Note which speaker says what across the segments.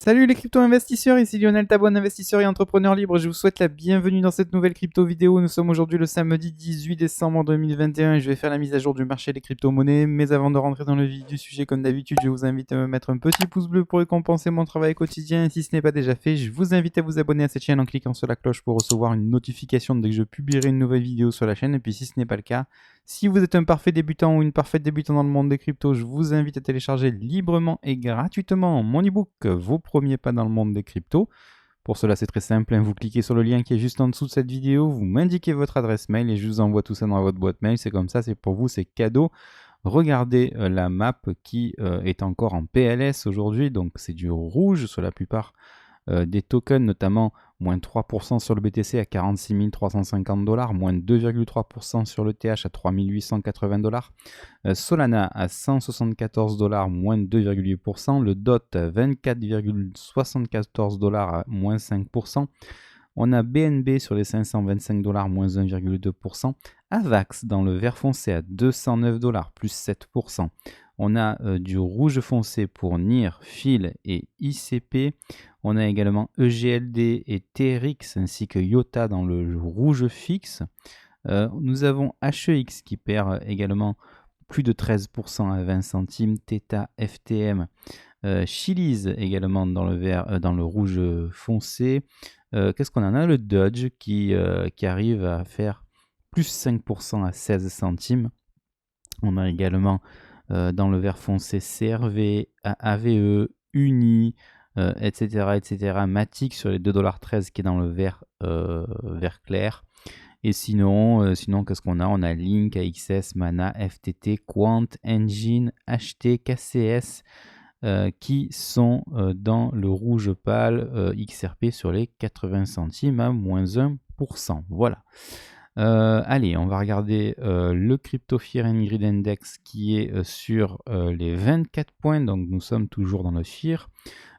Speaker 1: Salut les crypto-investisseurs, ici Lionel Tabon, investisseur et entrepreneur libre. Je vous souhaite la bienvenue dans cette nouvelle crypto vidéo. Nous sommes aujourd'hui le samedi 18 décembre 2021 et je vais faire la mise à jour du marché des crypto-monnaies. Mais avant de rentrer dans le vif du sujet, comme d'habitude, je vous invite à me mettre un petit pouce bleu pour récompenser mon travail quotidien. Et si ce n'est pas déjà fait, je vous invite à vous abonner à cette chaîne en cliquant sur la cloche pour recevoir une notification dès que je publierai une nouvelle vidéo sur la chaîne. Et puis si ce n'est pas le cas, si vous êtes un parfait débutant ou une parfaite débutante dans le monde des cryptos, je vous invite à télécharger librement et gratuitement mon ebook Vos premiers pas dans le monde des cryptos. Pour cela, c'est très simple, vous cliquez sur le lien qui est juste en dessous de cette vidéo, vous m'indiquez votre adresse mail et je vous envoie tout ça dans votre boîte mail. C'est comme ça, c'est pour vous, c'est cadeau. Regardez la map qui est encore en PLS aujourd'hui, donc c'est du rouge sur la plupart des tokens, notamment moins 3% sur le BTC à 46 350 $, moins 2,3% sur le TH à 3 880 $, Solana à 174 $, moins 2,8%, le DOT à 24,74 $ à moins 5%, on a BNB sur les 525 $, moins 1,2%, AVAX dans le vert foncé à 209 $, plus 7%. On a du rouge foncé pour NIR, FIL et ICP. On a également EGLD et TRX ainsi que IOTA dans le rouge fixe. Nous avons HEX qui perd également plus de 13% à 20 centimes. Theta, FTM, Chiliz également dans le vert, dans le rouge foncé. Qu'est-ce qu'on en a? Le Dodge qui arrive à faire plus 5% à 16 centimes. On a également dans le vert foncé CRV, AVE, Uni, etc. Matic sur les 2,13 $ qui est dans le vert clair. Et sinon qu'est-ce qu'on a? On a Link, AXS, Mana, FTT, Quant, Engine, HT, KCS qui sont dans le rouge pâle, XRP sur les 80 centimes à moins 1%. Voilà. Allez, on va regarder le Crypto Fear and Greed Index qui est sur les 24 points, donc nous sommes toujours dans le Fear.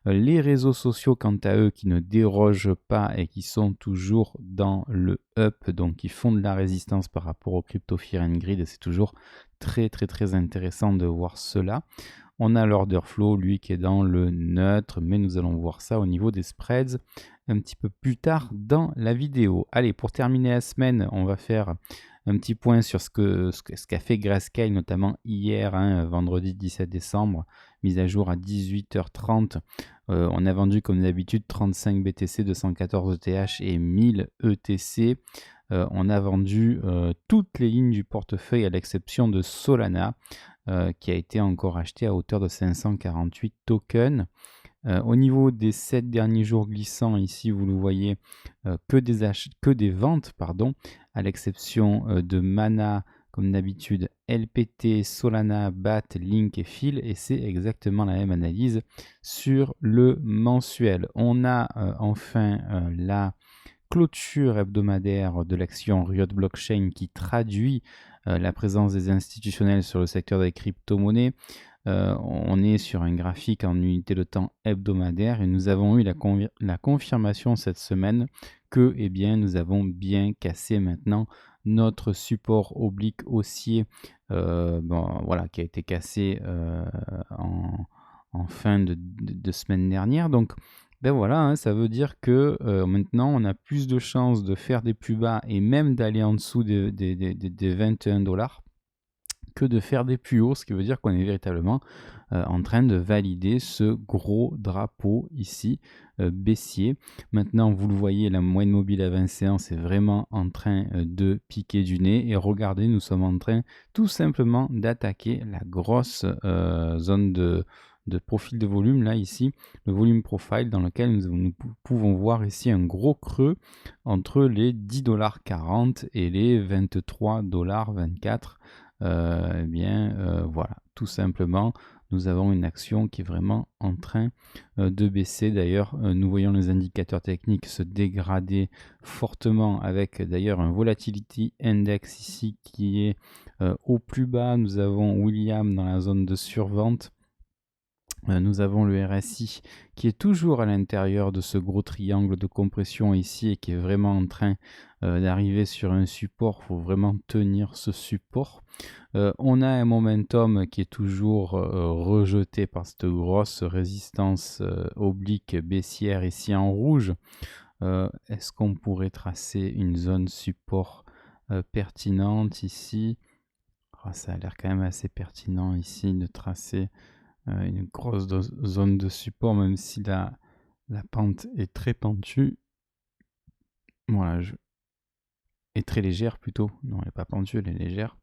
Speaker 1: Les réseaux sociaux, quant à eux, qui ne dérogent pas et qui sont toujours dans le up, donc qui font de la résistance par rapport au Crypto Fear and Greed, et c'est toujours très intéressant de voir cela. On a l'order flow, lui, qui est dans le neutre, mais nous allons voir ça au niveau des spreads un petit peu plus tard dans la vidéo. Allez, pour terminer la semaine, on va faire un petit point sur ce qu'a fait Grayscale, notamment hier, vendredi 17 décembre, mise à jour à 18h30. On a vendu comme d'habitude 35 BTC, 214 ETH et 1000 ETC. On a vendu toutes les lignes du portefeuille à l'exception de Solana, qui a été encore acheté à hauteur de 548 tokens. Au niveau des 7 derniers jours glissants, ici vous le voyez, que des ventes, à l'exception de Mana, comme d'habitude, LPT, Solana, BAT, Link et FIL, et c'est exactement la même analyse sur le mensuel. On a enfin la clôture hebdomadaire de l'action Riot Blockchain qui traduit la présence des institutionnels sur le secteur des crypto-monnaies. On est sur un graphique en unité de temps hebdomadaire et nous avons eu la confirmation cette semaine que nous avons bien cassé maintenant notre support oblique haussier qui a été cassé en fin de semaine dernière. Donc voilà, ça veut dire que maintenant on a plus de chances de faire des plus bas et même d'aller en dessous des 21 $ que de faire des plus hauts, ce qui veut dire qu'on est véritablement en train de valider ce gros drapeau ici baissier. Maintenant, vous le voyez, la moyenne mobile à 20 séances est vraiment en train de piquer du nez. Et regardez, nous sommes en train tout simplement d'attaquer la grosse zone de profil de volume, là ici, le volume profile dans lequel nous pouvons voir ici un gros creux entre les 10,40 $ et les 23,24 $. Voilà, tout simplement, nous avons une action qui est vraiment en train de baisser. D'ailleurs, nous voyons les indicateurs techniques se dégrader fortement avec d'ailleurs un Volatility Index ici qui est au plus bas. Nous avons William dans la zone de survente Nous avons le RSI qui est toujours à l'intérieur de ce gros triangle de compression ici et qui est vraiment en train d'arriver sur un support. Il faut vraiment tenir ce support. On a un momentum qui est toujours rejeté par cette grosse résistance oblique baissière ici en rouge. Est-ce qu'on pourrait tracer une zone support pertinente ici? Ça a l'air quand même assez pertinent ici de tracer une grosse zone de support, même si la pente est très pentue. Voilà, est très légère plutôt. Non, elle n'est pas pentue, elle est légère.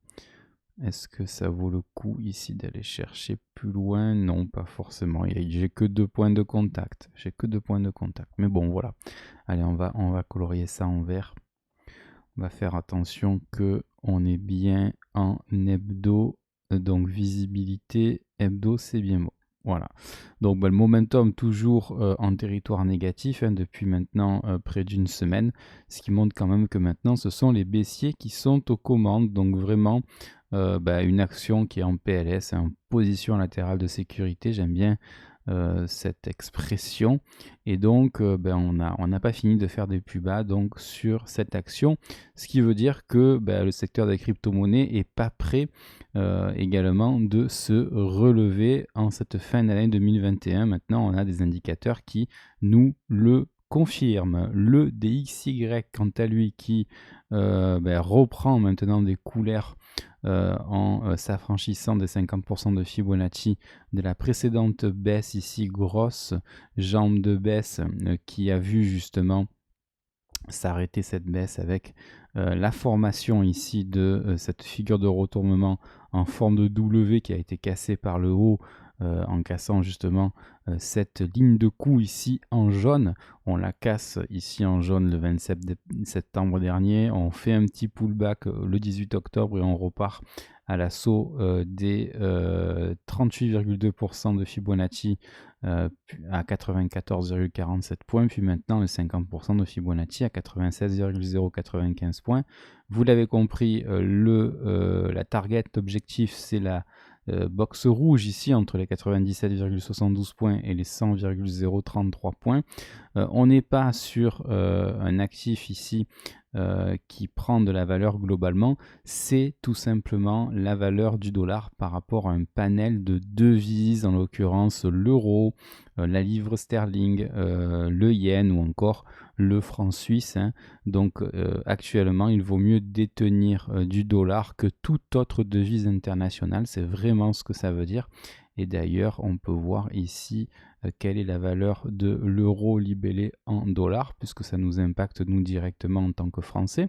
Speaker 1: Est-ce que ça vaut le coup ici d'aller chercher plus loin? Non, pas forcément. J'ai que 2 points de contact. J'ai que 2 points de contact. Mais bon, voilà. Allez, on va colorier ça en vert. On va faire attention que on est bien en hebdo. Donc visibilité hebdo, c'est bien bon. Voilà. Donc le momentum toujours en territoire négatif depuis maintenant près d'une semaine. Ce qui montre quand même que maintenant ce sont les baissiers qui sont aux commandes. Donc vraiment une action qui est en PLS, en position latérale de sécurité. J'aime bien cette expression. Et donc on n'a pas fini de faire des plus bas donc, sur cette action. Ce qui veut dire que le secteur des crypto-monnaies n'est pas prêt également de se relever en cette fin d'année 2021. Maintenant, on a des indicateurs qui nous le confirment. Le DXY, quant à lui, qui reprend maintenant des couleurs en s'affranchissant des 50% de Fibonacci de la précédente baisse ici, grosse jambe de baisse qui a vu justement s'arrêter cette baisse avec la formation ici de cette figure de retournement en forme de W qui a été cassée par le haut en cassant justement cette ligne de coup ici en jaune. On la casse ici en jaune le 27 septembre dernier. On fait un petit pullback le 18 octobre et on repart à l'assaut des 38,2% de Fibonacci à 94,47 points, puis maintenant le 50% de Fibonacci à 96,095 points. Vous l'avez compris, la target objectif, c'est la box rouge ici entre les 97,72 points et les 100,033 points. On n'est pas sur un actif ici qui prend de la valeur globalement, c'est tout simplement la valeur du dollar par rapport à un panel de devises, en l'occurrence l'euro, la livre sterling, le yen ou encore le franc suisse. Donc actuellement, il vaut mieux détenir du dollar que toute autre devise internationale. C'est vraiment ce que ça veut dire. Et d'ailleurs, on peut voir ici quelle est la valeur de l'euro libellé en dollars, puisque ça nous impacte nous directement en tant que Français.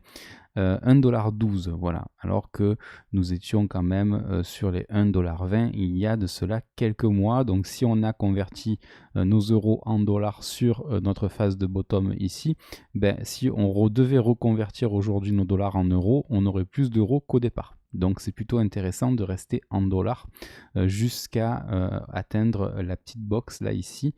Speaker 1: 1,12$, voilà. Alors que nous étions quand même sur les 1,20$ il y a de cela quelques mois. Donc si on a converti nos euros en dollars sur notre phase de bottom ici, si on devait reconvertir aujourd'hui nos dollars en euros, on aurait plus d'euros qu'au départ. Donc c'est plutôt intéressant de rester en dollars jusqu'à atteindre la petite box là ici,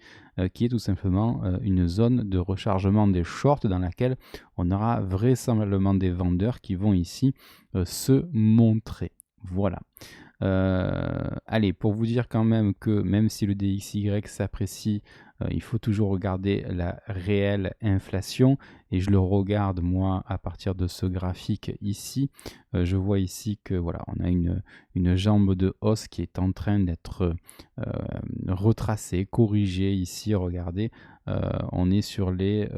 Speaker 1: qui est tout simplement une zone de rechargement des shorts dans laquelle on aura vraisemblablement des vendeurs qui vont ici se montrer. Voilà. Allez, pour vous dire quand même que même si le DXY s'apprécie, il faut toujours regarder la réelle inflation et je le regarde moi à partir de ce graphique ici. Je vois ici que voilà, on a une jambe de hausse qui est en train d'être retracée, corrigée ici. Regardez, on est sur les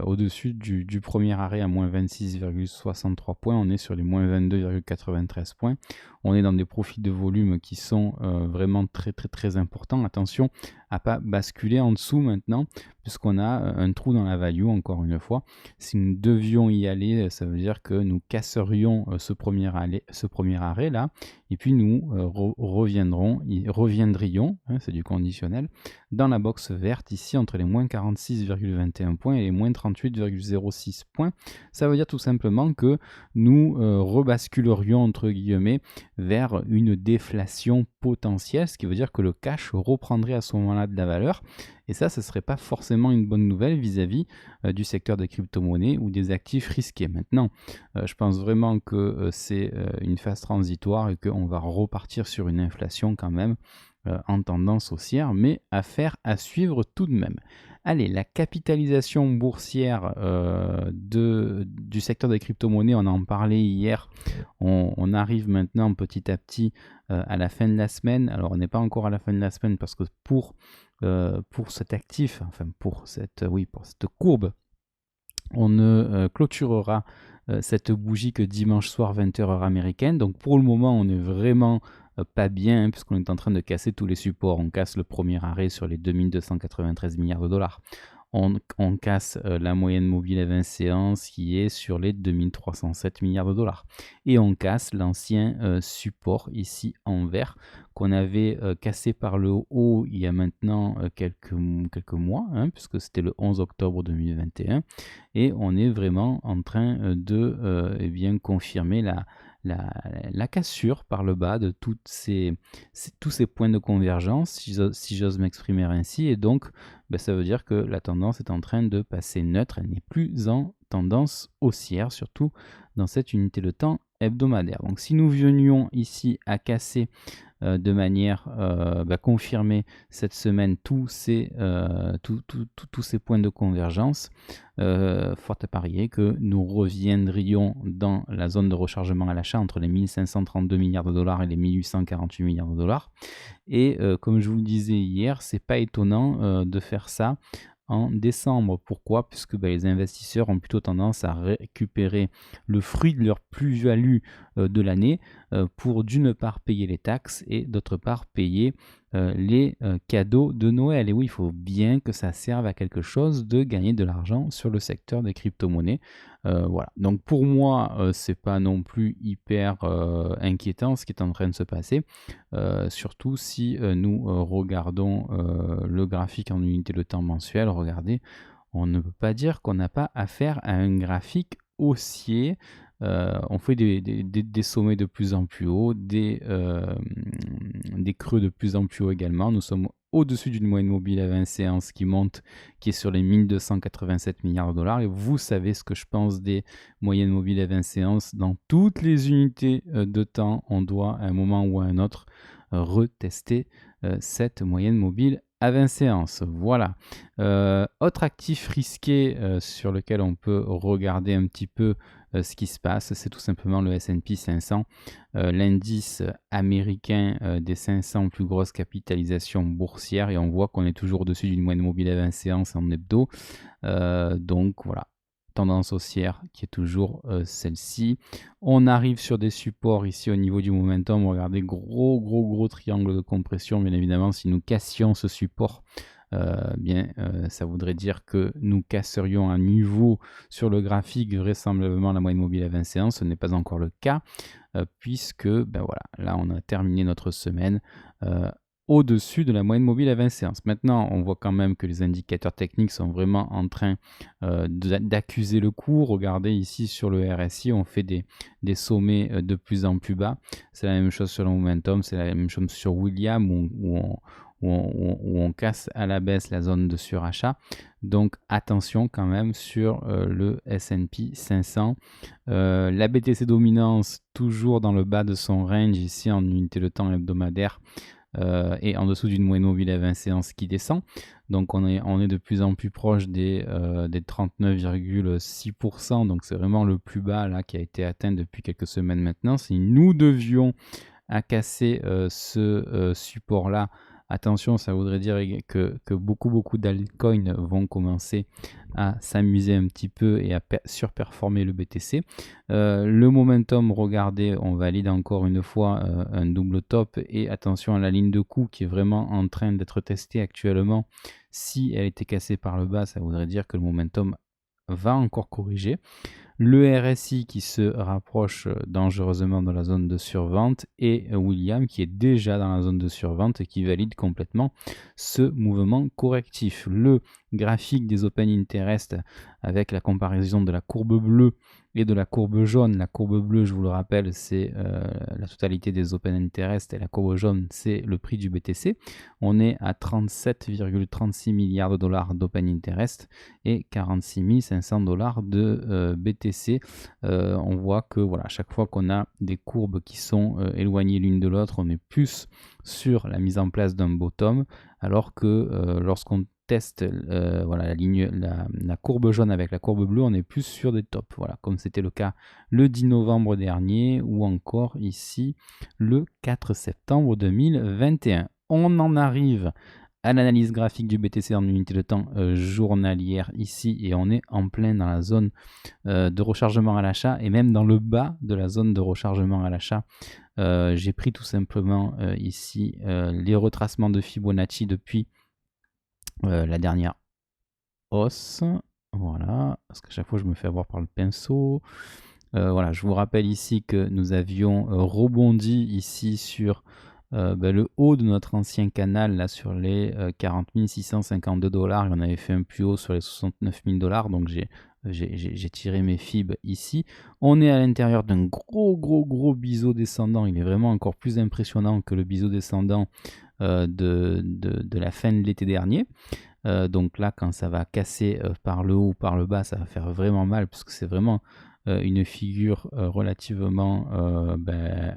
Speaker 1: au-dessus du premier arrêt à moins 26,63 points, on est sur les moins 22,93 points. On est dans des profils de volume qui sont vraiment très très très importants. Attention à pas basculer en dessous maintenant, puisqu'on a un trou dans la value, encore une fois. Si nous devions y aller, ça veut dire que nous casserions ce premier arrêt là, et puis nous reviendrions, c'est du conditionnel, dans la box verte ici entre les moins 46,21 points et les moins 38,06 points. Ça veut dire tout simplement que nous rebasculerions entre guillemets vers une déflation potentielle, ce qui veut dire que le cash reprendrait à ce moment-là de la valeur. Et ça, ce ne serait pas forcément une bonne nouvelle vis-à-vis du secteur des crypto-monnaies ou des actifs risqués. Maintenant, je pense vraiment que c'est une phase transitoire et qu'on va repartir sur une inflation quand même en tendance haussière, mais affaire à suivre tout de même. Allez, la capitalisation boursière du secteur des crypto-monnaies, on en parlait hier. On arrive maintenant petit à petit à la fin de la semaine. Alors, on n'est pas encore à la fin de la semaine parce que pour cet actif, enfin pour cette courbe, on ne clôturera cette bougie que dimanche soir 20h heure américaine. Donc pour le moment, on n'est vraiment pas bien puisqu'on est en train de casser tous les supports. On casse le premier arrêt sur les 2293 milliards de dollars. On casse la moyenne mobile à 20 séances qui est sur les 2307 milliards de dollars. Et on casse l'ancien support ici en vert qu'on avait cassé par le haut il y a maintenant quelques mois, puisque c'était le 11 octobre 2021. Et on est vraiment en train de confirmer la cassure par le bas de tous ces points de convergence, si j'ose m'exprimer ainsi. Et donc, ça veut dire que la tendance est en train de passer neutre. Elle n'est plus en tendance haussière, surtout dans cette unité de temps hebdomadaire. Donc, si nous venions ici à casser de manière confirmer cette semaine tous ces points de convergence, fort à parier que nous reviendrions dans la zone de rechargement à l'achat entre les 1532 milliards de dollars et les 1848 milliards de dollars. Et comme je vous le disais hier, c'est pas étonnant de faire ça en décembre. Pourquoi? Puisque les investisseurs ont plutôt tendance à récupérer le fruit de leur plus-value de l'année pour d'une part payer les taxes et d'autre part payer les cadeaux de Noël. Et oui, il faut bien que ça serve à quelque chose de gagner de l'argent sur le secteur des crypto-monnaies. Voilà. Donc pour moi, c'est pas non plus hyper inquiétant ce qui est en train de se passer, surtout si nous regardons le graphique en unité de temps mensuel. Regardez, on ne peut pas dire qu'on n'a pas affaire à un graphique haussier. On fait des sommets de plus en plus hauts, des creux de plus en plus hauts également. Nous sommes au-dessus d'une moyenne mobile à 20 séances qui monte, qui est sur les 1287 milliards de dollars. Et vous savez ce que je pense des moyennes mobiles à 20 séances. Dans toutes les unités de temps, on doit à un moment ou à un autre retester cette moyenne mobile à 20 séances. Voilà. Autre actif risqué sur lequel on peut regarder un petit peu ce qui se passe, c'est tout simplement le S&P 500, l'indice américain des 500 plus grosses capitalisations boursières, et on voit qu'on est toujours au-dessus d'une moyenne mobile à 20 séances en hebdo. Donc voilà, tendance haussière qui est toujours celle-ci. On arrive sur des supports ici au niveau du momentum. Regardez, gros triangle de compression. Bien évidemment, si nous cassions ce support, ça voudrait dire que nous casserions un niveau sur le graphique, vraisemblablement la moyenne mobile à 20 séances. Ce n'est pas encore le cas, puisque voilà, là on a terminé notre semaine au-dessus de la moyenne mobile à 20 séances. Maintenant, on voit quand même que les indicateurs techniques sont vraiment en train d'accuser le coup. Regardez ici sur le RSI, on fait des sommets de plus en plus bas. C'est la même chose sur le momentum, c'est la même chose sur William où on casse à la baisse la zone de surachat. Donc attention quand même sur le S&P 500. La BTC dominance toujours dans le bas de son range ici en unité de temps hebdomadaire. Et en dessous d'une moyenne mobile à 20 séances qui descend. Donc on est de plus en plus proche des 39,6%. Donc c'est vraiment le plus bas là qui a été atteint depuis quelques semaines maintenant. Si nous devions à casser ce support-là, attention, ça voudrait dire que beaucoup d'altcoins vont commencer à s'amuser un petit peu et à surperformer le BTC. Le momentum, regardez, on valide encore une fois un double top, et attention à la ligne de coup qui est vraiment en train d'être testée actuellement. Si elle était cassée par le bas, ça voudrait dire que le momentum va encore corriger. Le RSI qui se rapproche dangereusement de la zone de survente, et William qui est déjà dans la zone de survente et qui valide complètement ce mouvement correctif. Le graphique des Open Interest avec la comparaison de la courbe bleue et de la courbe jaune. La courbe bleue, je vous le rappelle, c'est la totalité des Open Interest, et la courbe jaune, c'est le prix du BTC. On est à 37,36 milliards de dollars d'Open Interest et 46 500 dollars de BTC. BTC, on voit que voilà, à chaque fois qu'on a des courbes qui sont éloignées l'une de l'autre, on est plus sur la mise en place d'un bottom, alors que lorsqu'on teste voilà, la courbe jaune avec la courbe bleue, on est plus sur des tops, voilà, comme c'était le cas le 10 novembre dernier ou encore ici le 4 septembre 2021. On en arrive à l'analyse graphique du BTC en unité de temps journalière ici, et on est en plein dans la zone de rechargement à l'achat et même dans le bas de la zone de rechargement à l'achat. J'ai pris tout simplement ici les retracements de Fibonacci depuis la dernière hausse. Voilà, parce qu'à chaque fois je me fais avoir par le pinceau. Voilà, je vous rappelle ici que nous avions rebondi ici sur le haut de notre ancien canal, là sur les 40 652 $. On avait fait un plus haut sur les 69 000 $, donc j'ai tiré mes fibs ici. On est à l'intérieur d'un gros biseau descendant. Il est vraiment encore plus impressionnant que le biseau descendant de la fin de l'été dernier. Donc là, quand ça va casser par le haut ou par le bas, ça va faire vraiment mal, puisque c'est vraiment une figure relativement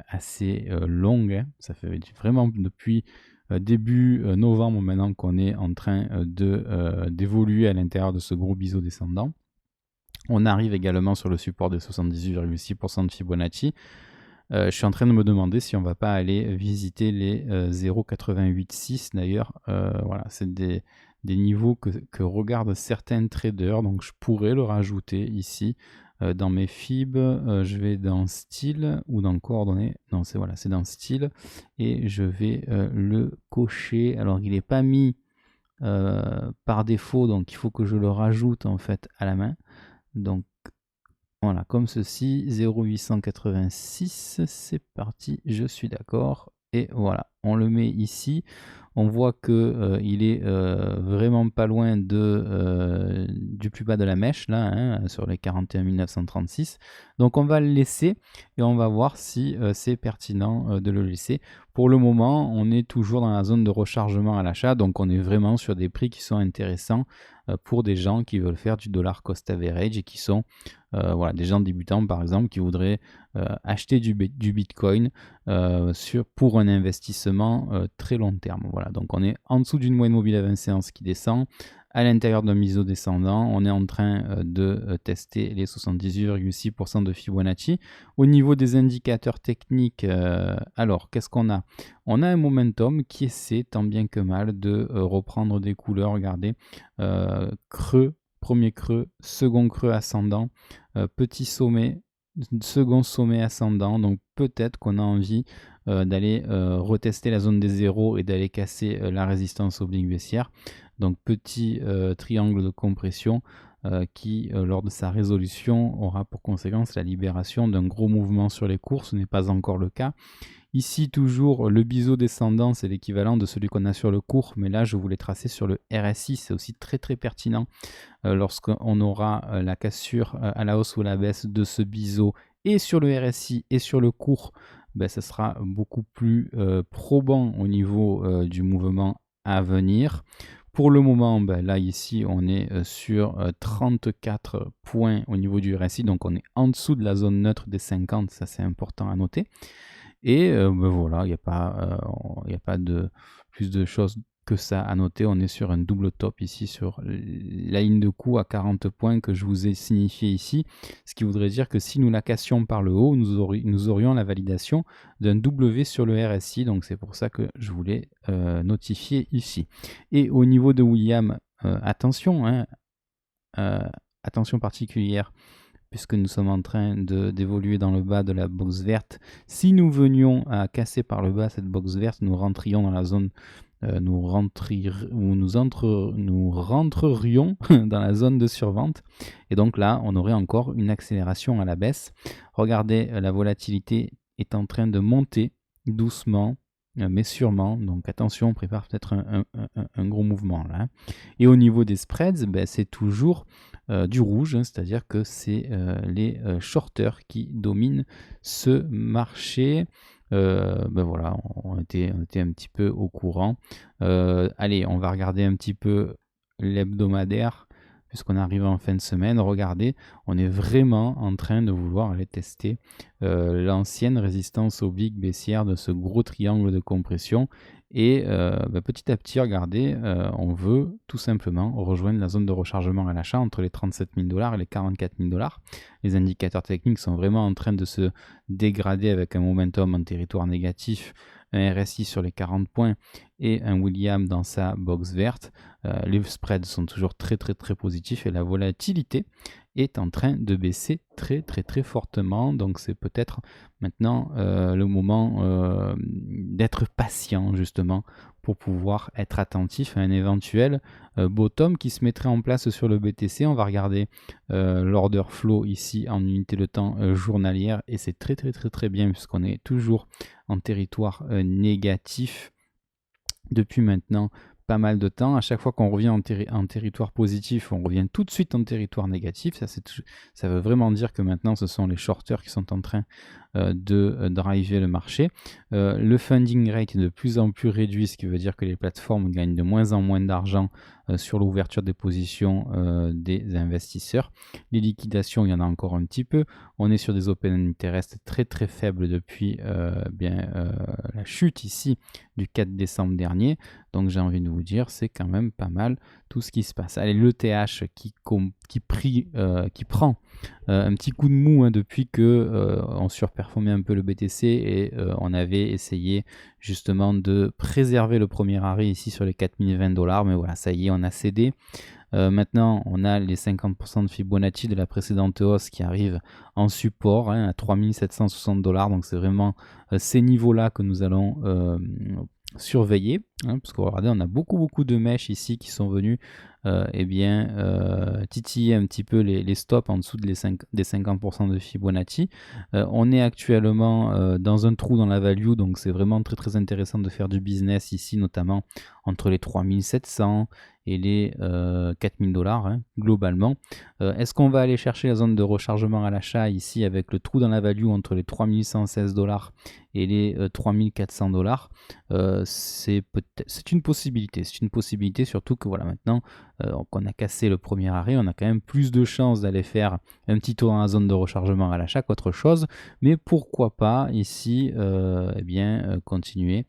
Speaker 1: assez longue, hein. Ça fait vraiment depuis début novembre maintenant qu'on est en train d'évoluer à l'intérieur de ce gros biseau descendant. On arrive également sur le support des 78,6% de Fibonacci. Je suis en train de me demander si on va pas aller visiter les 0,886 d'ailleurs. Voilà, c'est des niveaux que regardent certains traders, donc je pourrais le rajouter ici dans mes fibs. Je vais dans style ou dans coordonnées. Non, c'est voilà, c'est dans style et je vais le cocher. Alors il n'est pas mis par défaut, donc il faut que je le rajoute en fait à la main. Donc voilà, comme ceci, 0,886, c'est parti, je suis d'accord. Et voilà, on le met ici. On voit que il est vraiment pas loin du plus bas de la mèche, là, hein, sur les 41 936. Donc on va le laisser et on va voir si c'est pertinent de le laisser. Pour le moment, on est toujours dans la zone de rechargement à l'achat, donc on est vraiment sur des prix qui sont intéressants pour des gens qui veulent faire du dollar cost average et qui sont voilà, des gens débutants par exemple qui voudraient acheter du Bitcoin pour un investissement très long terme. Voilà, donc on est en dessous d'une moyenne mobile à 20 séances qui descend, à l'intérieur d'un biseau descendant. On est en train de tester les 78,6% de Fibonacci. Au niveau des indicateurs techniques, alors qu'est-ce qu'on a? On a un momentum qui essaie tant bien que mal de reprendre des couleurs. Regardez, creux, premier creux, second creux ascendant, petit sommet, second sommet ascendant. Donc peut-être qu'on a envie d'aller retester la zone des zéros et d'aller casser la résistance oblique baissière. Donc petit triangle de compression qui, lors de sa résolution, aura pour conséquence la libération d'un gros mouvement sur les cours. Ce n'est pas encore le cas. Ici, toujours, le biseau descendant, c'est l'équivalent de celui qu'on a sur le cours, mais là, je voulais tracer sur le RSI. C'est aussi très pertinent lorsqu'on aura la cassure à la hausse ou à la baisse de ce biseau et sur le RSI et sur le cours. Ça sera beaucoup plus probant au niveau du mouvement à venir. Pour le moment, là ici, on est sur 34 points au niveau du RSI, donc on est en dessous de la zone neutre des 50, ça c'est important à noter. Et voilà, il n'y a pas de plus de choses que ça à noter. On est sur un double top ici sur la ligne de coup à 40 points que je vous ai signifié ici, ce qui voudrait dire que si nous la cassions par le haut, nous aurions la validation d'un W sur le RSI, donc c'est pour ça que je voulais notifier ici. Et au niveau de William, attention, attention particulière, puisque nous sommes en train d'évoluer dans le bas de la box verte. Si nous venions à casser par le bas cette box verte, nous rentrions dans la zone, nous rentrerions dans la zone de survente. Et donc là, on aurait encore une accélération à la baisse. Regardez, la volatilité est en train de monter doucement, mais sûrement. Donc attention, on prépare peut-être un gros mouvement là. Et au niveau des spreads, c'est toujours du rouge, hein, c'est-à-dire que c'est les shorters qui dominent ce marché. Voilà, on était un petit peu au courant. Allez, on va regarder un petit peu l'hebdomadaire, puisqu'on arrive en fin de semaine. Regardez, on est vraiment en train de vouloir aller tester l'ancienne résistance oblique baissière de ce gros triangle de compression. Et petit à petit, regardez, on veut tout simplement rejoindre la zone de rechargement à l'achat entre les 37 000 $ et les 44 000 $. Les indicateurs techniques sont vraiment en train de se dégrader avec un momentum en territoire négatif, un RSI sur les 40 points et un William dans sa box verte. Les spreads sont toujours très positifs et la volatilité est en train de baisser très fortement. Donc c'est peut-être maintenant le moment d'être patient justement pour pouvoir être attentif à un éventuel bottom qui se mettrait en place sur le BTC. On va regarder l'order flow ici en unité de temps journalière et c'est très bien puisqu'on est toujours en territoire négatif depuis maintenant pas mal de temps. À chaque fois qu'on revient en territoire positif, on revient tout de suite en territoire négatif. Ça veut vraiment dire que maintenant ce sont les shorters qui sont en train de driver le marché. Le funding rate est de plus en plus réduit, ce qui veut dire que les plateformes gagnent de moins en moins d'argent sur l'ouverture des positions des investisseurs. Les liquidations, il y en a encore un petit peu. On est sur des open interest très faibles depuis la chute ici du 4 décembre dernier. Donc j'ai envie de vous dire, c'est quand même pas mal tout ce qui se passe. Allez, l'ETH qui prend un petit coup de mou depuis que on surperformait un peu le BTC et on avait essayé justement de préserver le premier arrêt ici sur les 4020 $. Mais voilà, ça y est, on a cédé. Maintenant, on a les 50% de Fibonacci de la précédente hausse qui arrive en support à 3760 $. Donc c'est vraiment ces niveaux-là que nous allons surveiller, parce que regardez, on a beaucoup de mèches ici qui sont venues titiller un petit peu les stops en dessous des 50% de Fibonacci. On est actuellement dans un trou dans la value, donc c'est vraiment très intéressant de faire du business ici, notamment entre les 3700 et les 4000 $, globalement. Est-ce qu'on va aller chercher la zone de rechargement à l'achat ici avec le trou dans la value entre les 3116 $ et les 3400 $? C'est une possibilité. C'est une possibilité, surtout que voilà, maintenant qu'on a cassé le premier arrêt, on a quand même plus de chances d'aller faire un petit tour dans la zone de rechargement à l'achat qu'autre chose. Mais pourquoi pas ici continuer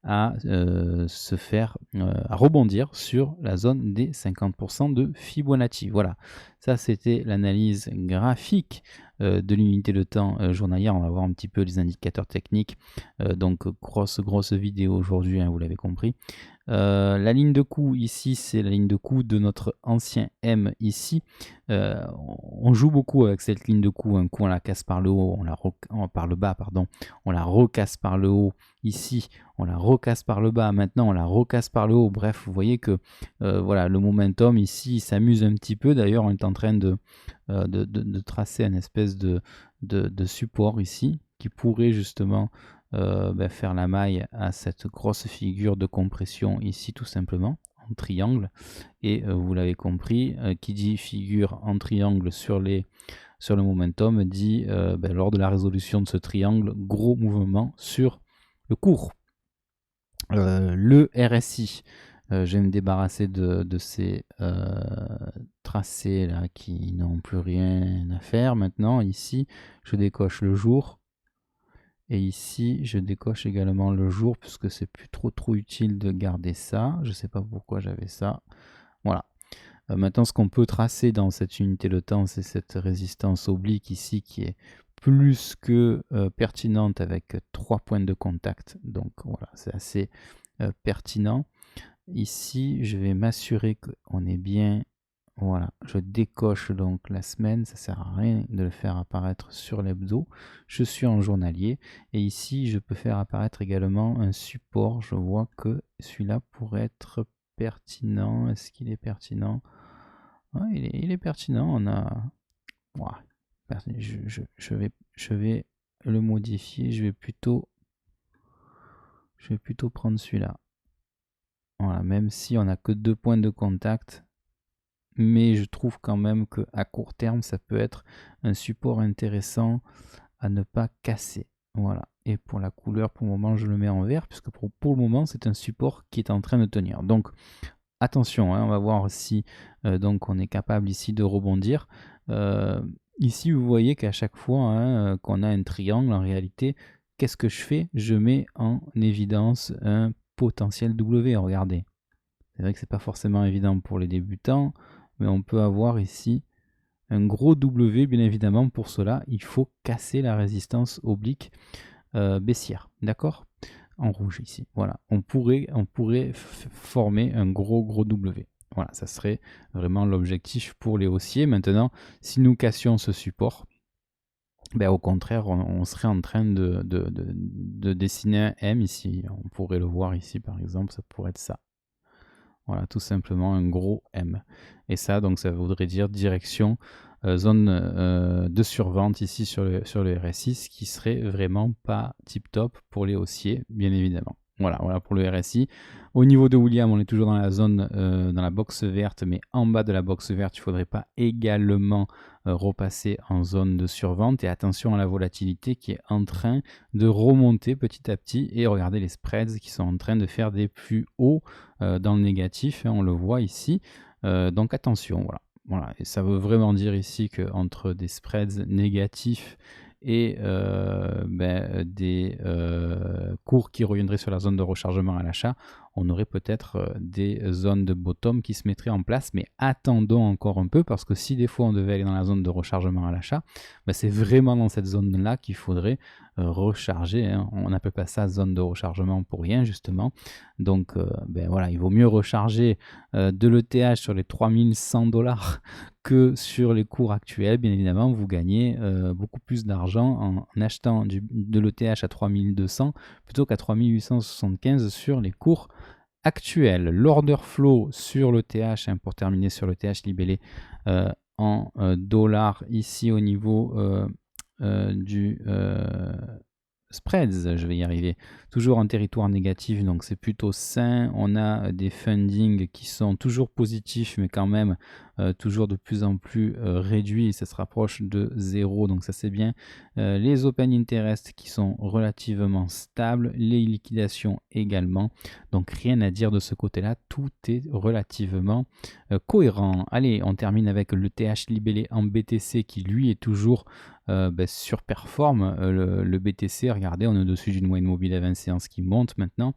Speaker 1: à se faire à rebondir sur la zone des 50% de Fibonacci. Voilà, ça c'était l'analyse graphique de l'unité de temps journalière. On va voir un petit peu les indicateurs techniques. Donc grosse vidéo aujourd'hui, vous l'avez compris. La ligne de coup ici, c'est la ligne de coup de notre ancien M ici. On joue beaucoup avec cette ligne de coup. Un coup on la casse par le haut, par le bas, pardon. On la recasse par le haut ici, on la recasse par le bas. Maintenant on la recasse par le haut. Bref, vous voyez que voilà, le momentum ici s'amuse un petit peu. D'ailleurs, on est en train de tracer une espèce de support ici qui pourrait justement faire la maille à cette grosse figure de compression ici, tout simplement en triangle. Et vous l'avez compris, qui dit figure en triangle sur le momentum dit lors de la résolution de ce triangle, gros mouvement sur le cours. Le RSI, je vais me débarrasser de ces tracés là qui n'ont plus rien à faire. Maintenant ici je décoche le jour. Et ici, je décoche également le jour puisque c'est plus trop utile de garder ça. Je ne sais pas pourquoi j'avais ça. Voilà. Maintenant, ce qu'on peut tracer dans cette unité de temps, c'est cette résistance oblique ici qui est plus que pertinente avec 3 points de contact. Donc voilà, c'est assez pertinent. Ici, je vais m'assurer qu'on est bien. Voilà, je décoche donc la semaine, ça sert à rien de le faire apparaître sur l'hebdo. Je suis en journalier et ici je peux faire apparaître également un support. Je vois que celui-là pourrait être pertinent. Est-ce qu'il est pertinent? Ouais, il est pertinent. On a, je vais le modifier. Je vais plutôt prendre celui-là. Voilà, même si on n'a que 2 points de contact. Mais je trouve quand même qu'à court terme, ça peut être un support intéressant à ne pas casser. Voilà. Et pour la couleur, pour le moment, je le mets en vert, puisque pour le moment, c'est un support qui est en train de tenir. Donc, attention, hein, on va voir si donc on est capable ici de rebondir. Ici, vous voyez qu'à chaque fois hein, qu'on a un triangle, en réalité, qu'est-ce que je fais? Je mets en évidence un potentiel W. Regardez. C'est vrai que c'est pas forcément évident pour les débutants, mais on peut avoir ici un gros W, bien évidemment. Pour cela, il faut casser la résistance oblique baissière, d'accord? En rouge ici, voilà. On pourrait former un gros W. Voilà, ça serait vraiment l'objectif pour les haussiers. Maintenant, si nous cassions ce support, ben, au contraire, on serait en train de dessiner un M ici. On pourrait le voir ici, par exemple, ça pourrait être ça. Voilà, tout simplement un gros M. Et ça, donc, ça voudrait dire direction zone de survente ici sur le RSI, ce qui serait vraiment pas tip top pour les haussiers, bien évidemment. Voilà pour le RSI. Au niveau de William, on est toujours dans la zone, dans la box verte, mais en bas de la box verte, il ne faudrait pas également repasser en zone de survente. Et attention à la volatilité qui est en train de remonter petit à petit. Et regardez les spreads qui sont en train de faire des plus hauts dans le négatif, hein, on le voit ici. Donc attention, voilà. Et ça veut vraiment dire ici qu'entre des spreads négatifs et des cours qui reviendraient sur la zone de rechargement à l'achat, on aurait peut-être des zones de bottom qui se mettraient en place, mais attendons encore un peu, parce que si des fois on devait aller dans la zone de rechargement à l'achat, c'est vraiment dans cette zone-là qu'il faudrait recharger, hein. On n'appelle pas ça zone de rechargement pour rien, justement. Donc voilà, il vaut mieux recharger de l'ETH sur les 3100$ que sur les cours actuels. Bien évidemment, vous gagnez beaucoup plus d'argent en achetant de l'ETH à 3200 plutôt qu'à 3875 sur les cours actuels. L'order flow sur l'ETH, hein, pour terminer sur l'ETH libellé en dollars ici au niveau du spreads, je vais y arriver, toujours en territoire négatif, donc c'est plutôt sain. On a des fundings qui sont toujours positifs, mais quand même toujours de plus en plus réduits, ça se rapproche de 0, donc ça c'est bien. Les open interest qui sont relativement stables, les liquidations également, donc rien à dire de ce côté-là, tout est relativement cohérent. Allez, on termine avec le TH libellé en BTC qui lui est toujours surperforme le BTC. Regardez, on est au-dessus d'une moyenne mobile à 20 séances qui monte maintenant.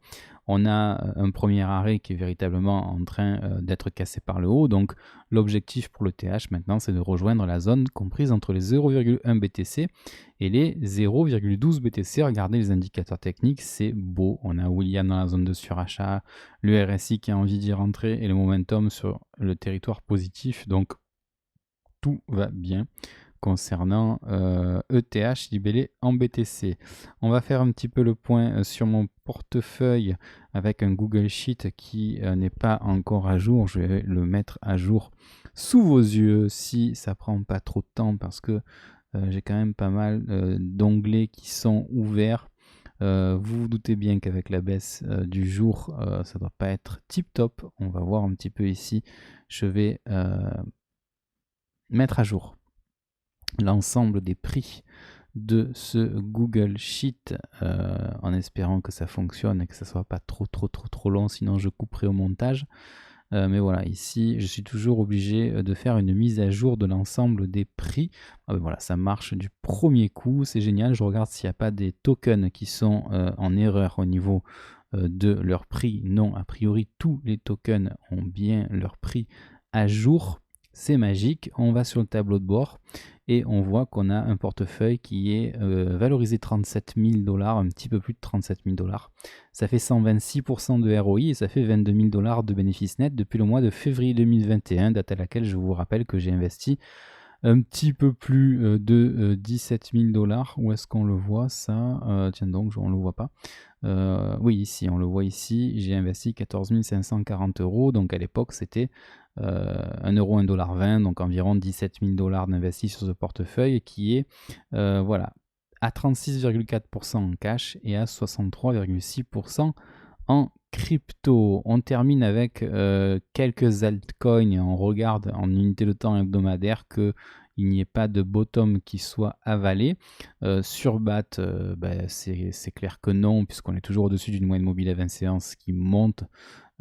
Speaker 1: On a un premier arrêt qui est véritablement en train d'être cassé par le haut. Donc l'objectif pour le TH maintenant, c'est de rejoindre la zone comprise entre les 0,1 BTC et les 0,12 BTC. Regardez les indicateurs techniques, c'est beau. On a William dans la zone de surachat, le RSI qui a envie d'y rentrer et le momentum sur le territoire positif. Donc tout va bien concernant ETH libellé en BTC. On va faire un petit peu le point sur mon portefeuille avec un Google Sheet qui n'est pas encore à jour. Je vais le mettre à jour sous vos yeux si ça prend pas trop de temps, parce que j'ai quand même pas mal d'onglets qui sont ouverts. Vous vous doutez bien qu'avec la baisse du jour, ça doit pas être tip top. On va voir un petit peu ici. Je vais mettre à jour l'ensemble des prix de ce Google Sheet en espérant que ça fonctionne et que ça soit pas trop long, sinon je couperai au montage. Mais voilà, ici je suis toujours obligé de faire une mise à jour de l'ensemble des prix. Voilà, ça marche du premier coup, c'est génial. Je regarde s'il n'y a pas des tokens qui sont en erreur au niveau de leur prix. Non, a priori tous les tokens ont bien leur prix à jour. C'est magique. On va sur le tableau de bord et on voit qu'on a un portefeuille qui est valorisé 37 000$, un petit peu plus de 37 000$. Ça fait 126% de ROI et ça fait 22 000$ de bénéfices nets depuis le mois de février 2021, date à laquelle je vous rappelle que j'ai investi un petit peu plus de 17 000$. Où est-ce qu'on le voit ça? Tiens donc, on ne le voit pas. Oui, ici, on le voit ici. J'ai investi 14 540€. Donc à l'époque, c'était 1 euro, 1,20$, donc environ 17 000$ d'investis sur ce portefeuille qui est voilà, à 36,4% en cash et à 63,6% en crypto. On termine avec quelques altcoins. On regarde en unité de temps hebdomadaire que il n'y ait pas de bottom qui soit avalé. Sur BAT, c'est clair que non, puisqu'on est toujours au-dessus d'une moyenne mobile à 20 séances qui monte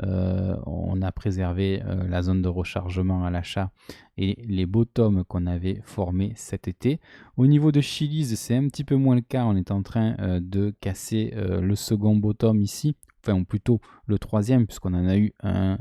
Speaker 1: On a préservé la zone de rechargement à l'achat et les bottoms qu'on avait formés cet été. Au niveau de Chili's, c'est un petit peu moins le cas. On est en train de casser le second bottom ici, enfin ou plutôt le troisième, puisqu'on en a eu un,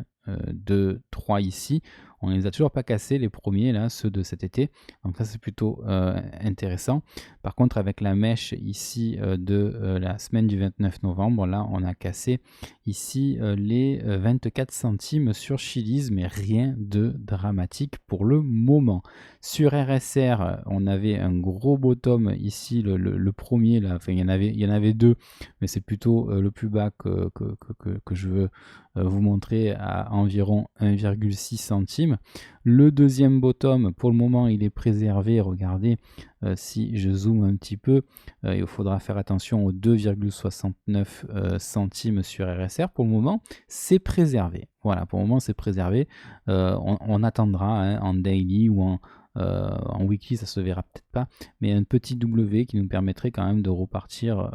Speaker 1: 2, 3 ici. On ne les a toujours pas cassés, les premiers, là, ceux de cet été. Donc ça, c'est plutôt intéressant. Par contre, avec la mèche ici de la semaine du 29 novembre, là, on a cassé ici les 24 centimes sur Chili's, mais rien de dramatique pour le moment. Sur RSR, on avait un gros bottom ici, le premier, là. Enfin, il y en avait deux, mais c'est plutôt le plus bas que je veux vous montrer à environ 1,6 centime. Le deuxième bottom, pour le moment, il est préservé. Regardez, si je zoome un petit peu, il faudra faire attention aux 2,69 centimes sur RSR. Pour le moment, c'est préservé. Voilà, pour le moment, c'est préservé. On attendra hein, en daily ou en weekly, ça se verra peut-être pas, mais un petit W qui nous permettrait quand même de repartir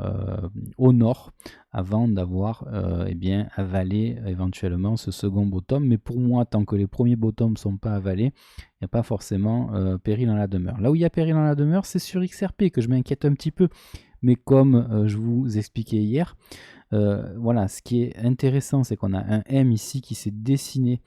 Speaker 1: au nord avant d'avoir eh bien, avalé éventuellement ce second bottom. Mais pour moi, tant que les premiers bottoms ne sont pas avalés, il n'y a pas forcément péril dans la demeure. Là où il y a péril dans la demeure, c'est sur XRP que je m'inquiète un petit peu. Mais comme je vous expliquais hier, voilà, ce qui est intéressant, c'est qu'on a un M ici qui s'est dessiné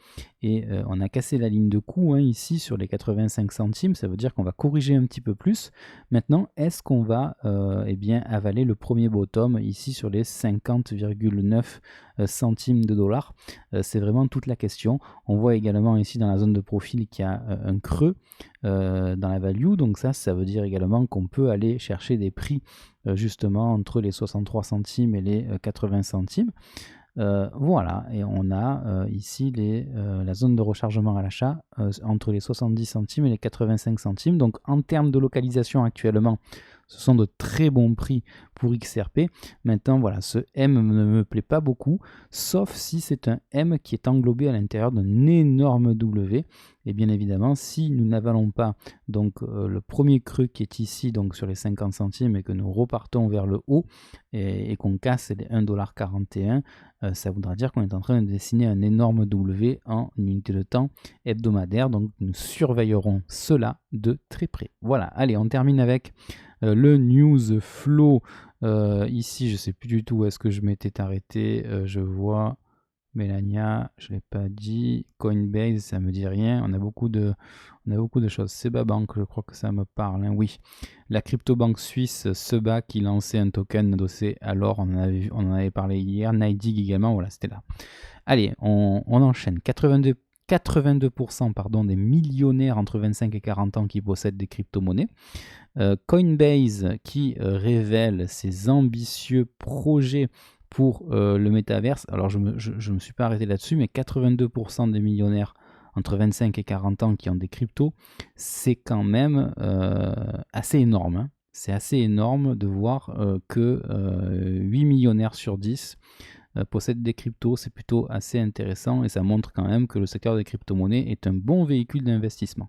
Speaker 1: et on a cassé la ligne de coup hein, ici sur les 85 centimes. Ça veut dire qu'on va corriger un petit peu plus. Maintenant, est-ce qu'on va eh bien, avaler le premier bottom ici sur les 50,9 centimes de dollars? C'est vraiment toute la question. On voit également ici dans la zone de profil qu'il y a un creux dans la value. Donc ça veut dire également qu'on peut aller chercher des prix justement entre les 63 centimes et les 80 centimes. Voilà, et on a ici la zone de rechargement à l'achat entre les 70 centimes et les 85 centimes. Donc en termes de localisation actuellement, ce sont de très bons prix pour XRP. Maintenant, voilà, ce M ne me plaît pas beaucoup, sauf si c'est un M qui est englobé à l'intérieur d'un énorme W. Et bien évidemment, si nous n'avalons pas donc le premier creux qui est ici, donc sur les 50 centimes, et que nous repartons vers le haut et qu'on casse les 1,41$, ça voudra dire qu'on est en train de dessiner un énorme W en unité de temps hebdomadaire. Donc nous surveillerons cela de très près. Voilà, allez, on termine avec le news flow. Ici, je ne sais plus du tout où est-ce que je m'étais arrêté. Je vois Melania, je ne l'ai pas dit. Coinbase, ça ne me dit rien. On a beaucoup de choses. Seba Bank, je crois que ça me parle. Hein. Oui, la crypto-banque suisse Seba qui lançait un token adossé à l'or. On en avait parlé hier. Nightig également. Voilà, c'était là. Allez, on enchaîne. 82% pardon, des millionnaires entre 25 et 40 ans qui possèdent des crypto-monnaies. Coinbase qui révèle ses ambitieux projets pour le métaverse. Alors je me suis pas arrêté là-dessus, mais 82% des millionnaires entre 25 et 40 ans qui ont des cryptos, c'est quand même assez énorme. Hein. C'est assez énorme de voir que 8 millionnaires sur 10 possèdent des cryptos, c'est plutôt assez intéressant et ça montre quand même que le secteur des crypto-monnaies est un bon véhicule d'investissement.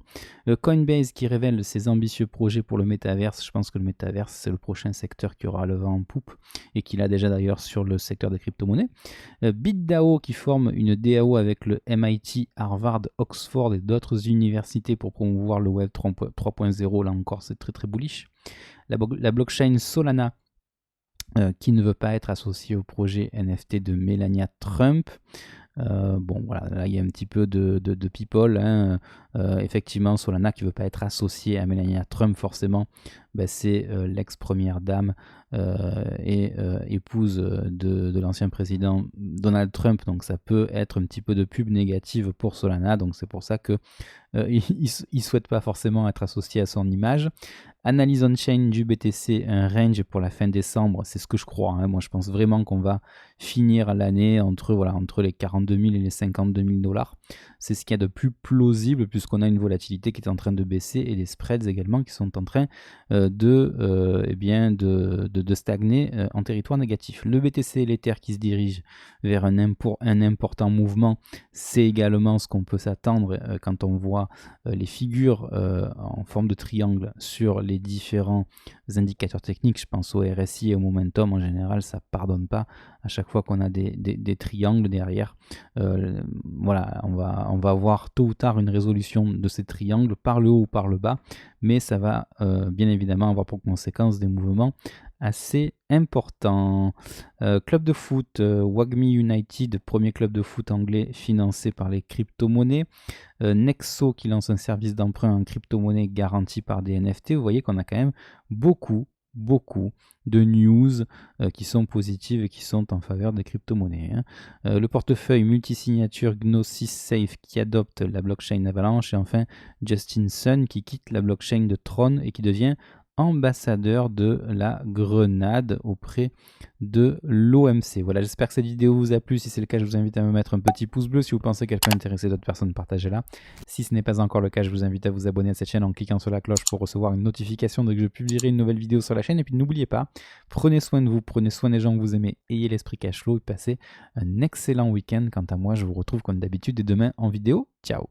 Speaker 1: Coinbase qui révèle ses ambitieux projets pour le métaverse, je pense que le métaverse c'est le prochain secteur qui aura le vent en poupe et qu'il a déjà d'ailleurs sur le secteur des crypto-monnaies. BitDAO qui forme une DAO avec le MIT, Harvard, Oxford et d'autres universités pour promouvoir le Web 3.0, là encore c'est très très bullish. La blockchain Solana qui ne veut pas être associé au projet NFT de Melania Trump. Bon, voilà, là il y a un petit peu de people. Hein. Effectivement, Solana qui ne veut pas être associé à Melania Trump, forcément, ben, c'est l'ex-première dame et épouse de l'ancien président Donald Trump. Donc ça peut être un petit peu de pub négative pour Solana. Donc c'est pour ça que il ne souhaite pas forcément être associé à son image. Analyse on-chain du BTC, un range pour la fin décembre, c'est ce que je crois. Hein. Moi, je pense vraiment qu'on va finir l'année entre les 42 000 et les 52 000 $. C'est ce qu'il y a de plus plausible, plus plus qu'on a une volatilité qui est en train de baisser et des spreads également qui sont en train eh bien de stagner en territoire négatif. Le BTC et l'Ether qui se dirigent vers un important mouvement, c'est également ce qu'on peut s'attendre quand on voit les figures en forme de triangle sur les différents indicateurs techniques. Je pense au RSI et au momentum, en général ça pardonne pas à chaque fois qu'on a des triangles derrière. Voilà, on va avoir tôt ou tard une résolution de ces triangles par le haut ou par le bas, mais ça va bien évidemment avoir pour conséquence des mouvements assez importants. Club de foot, WAGMI United, premier club de foot anglais financé par les crypto-monnaies. Nexo qui lance un service d'emprunt en crypto-monnaie garanti par des NFT. Vous voyez qu'on a quand même beaucoup de news qui sont positives et qui sont en faveur des crypto-monnaies. Le portefeuille multisignature Gnosis Safe qui adopte la blockchain Avalanche, et enfin Justin Sun qui quitte la blockchain de Tron et qui devient ambassadeur de la Grenade auprès de l'OMC. Voilà, j'espère que cette vidéo vous a plu. Si c'est le cas, je vous invite à me mettre un petit pouce bleu. Si vous pensez qu'elle peut intéresser d'autres personnes, partagez-la. Si ce n'est pas encore le cas, je vous invite à vous abonner à cette chaîne en cliquant sur la cloche pour recevoir une notification dès que je publierai une nouvelle vidéo sur la chaîne. Et puis n'oubliez pas, prenez soin de vous, prenez soin des gens que vous aimez, ayez l'esprit cash flow et passez un excellent week-end. Quant à moi, je vous retrouve comme d'habitude dès demain en vidéo. Ciao!